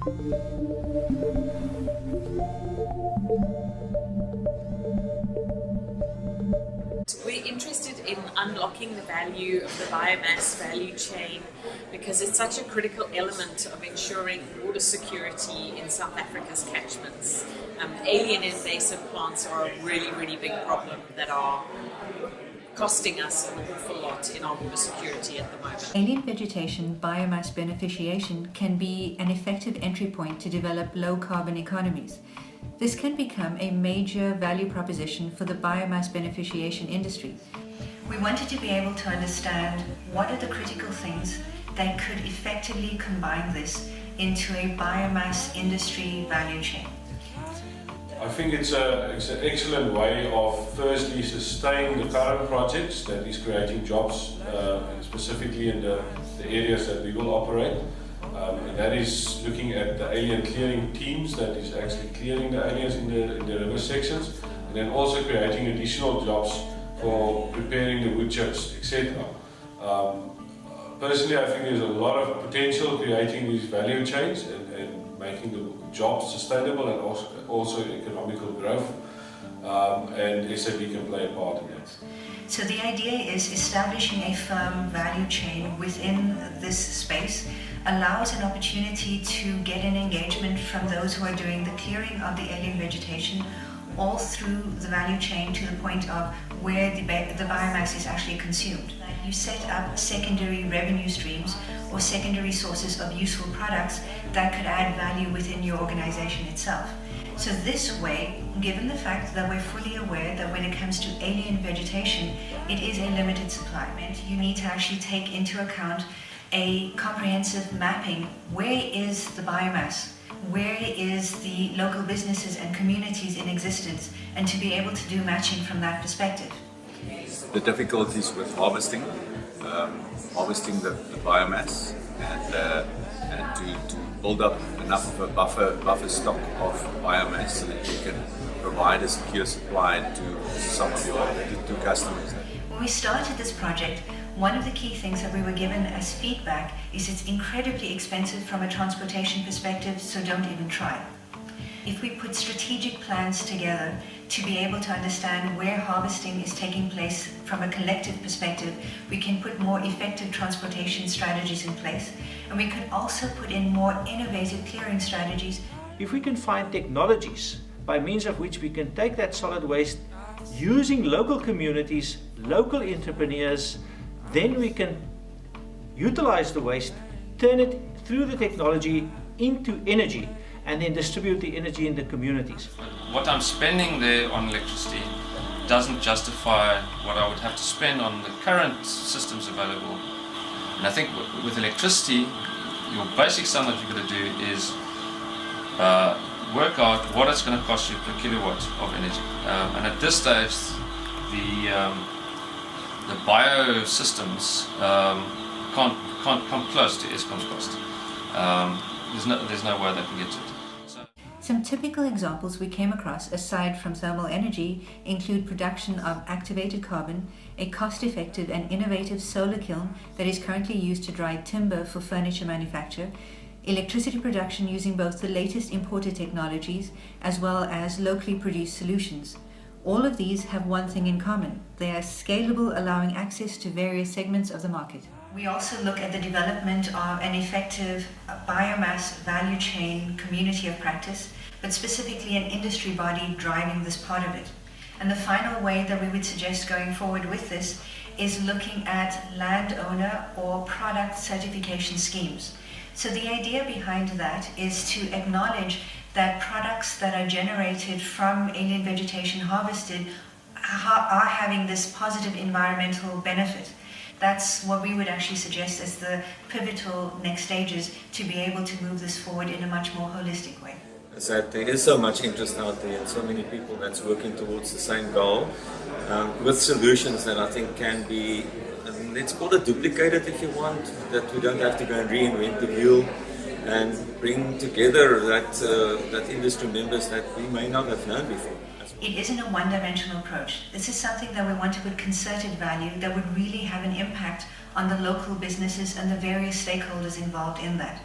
We're interested in unlocking the value of the biomass value chain because it's such a critical element of ensuring water security in South Africa's catchments. Alien invasive plants are a really, really big problem that are costing us an awful lot in our water security at the moment. Alien vegetation biomass beneficiation can be an effective entry point to develop low-carbon economies. This can become a major value proposition for the biomass beneficiation industry. We wanted to be able to understand what are the critical things that could effectively combine this into a biomass industry value chain. I think it's an excellent way of firstly sustaining the current projects that is creating jobs, specifically in the areas that we will operate. And that is looking at the alien clearing teams that is actually clearing the aliens in the river sections, and then also creating additional jobs for preparing the wood chips, etc. Personally, I think there's a lot of potential creating these value chains and making the jobs sustainable and also economical growth, and SAB can play a part in that. So the idea is establishing a firm value chain within this space allows an opportunity to get an engagement from those who are doing the clearing of the alien vegetation all through the value chain to the point of where the biomass is actually consumed. You set up secondary revenue streams or secondary sources of useful products that could add value within your organization itself. So this way, given the fact that we're fully aware that when it comes to alien vegetation, it is a limited supply, you need to actually take into account a comprehensive mapping. Where is the biomass? Where is the local businesses and communities in existence? And to be able to do matching from that perspective. The difficulties with harvesting the biomass and to build up enough of a buffer stock of biomass so that you can provide a secure supply to some of your customers. When we started this project, one of the key things that we were given as feedback is it's incredibly expensive from a transportation perspective, so don't even try. If we put strategic plans together to be able to understand where harvesting is taking place from a collective perspective, we can put more effective transportation strategies in place, and we could also put in more innovative clearing strategies. If we can find technologies by means of which we can take that solid waste using local communities, local entrepreneurs, then we can utilize the waste, turn it through the technology into energy, and then distribute the energy in the communities. What I'm spending there on electricity doesn't justify what I would have to spend on the current systems available. And I think with electricity, your basic sum that you've got to do is work out what it's going to cost you per kilowatt of energy. And at this stage, the biosystems can't come close to Eskom's cost. There's no way they can get to it. Some typical examples we came across aside from thermal energy include production of activated carbon, a cost-effective and innovative solar kiln that is currently used to dry timber for furniture manufacture, electricity production using both the latest imported technologies as well as locally produced solutions. All of these have one thing in common: they are scalable, allowing access to various segments of the market. We also look at the development of an effective biomass value chain community of practice, but specifically an industry body driving this part of it. And the final way that we would suggest going forward with this is looking at landowner or product certification schemes. So the idea behind that is to acknowledge that products that are generated from alien vegetation harvested are having this positive environmental benefit. That's what we would actually suggest as the pivotal next stages to be able to move this forward in a much more holistic way. So there is so much interest out there and so many people that's working towards the same goal with solutions that I think can be, let's call it duplicated if you want, that we don't have to go and reinvent the wheel and bring together that industry members that we may not have known before. It isn't a one-dimensional approach. This is something that we want to put concerted value that would really have an impact on the local businesses and the various stakeholders involved in that.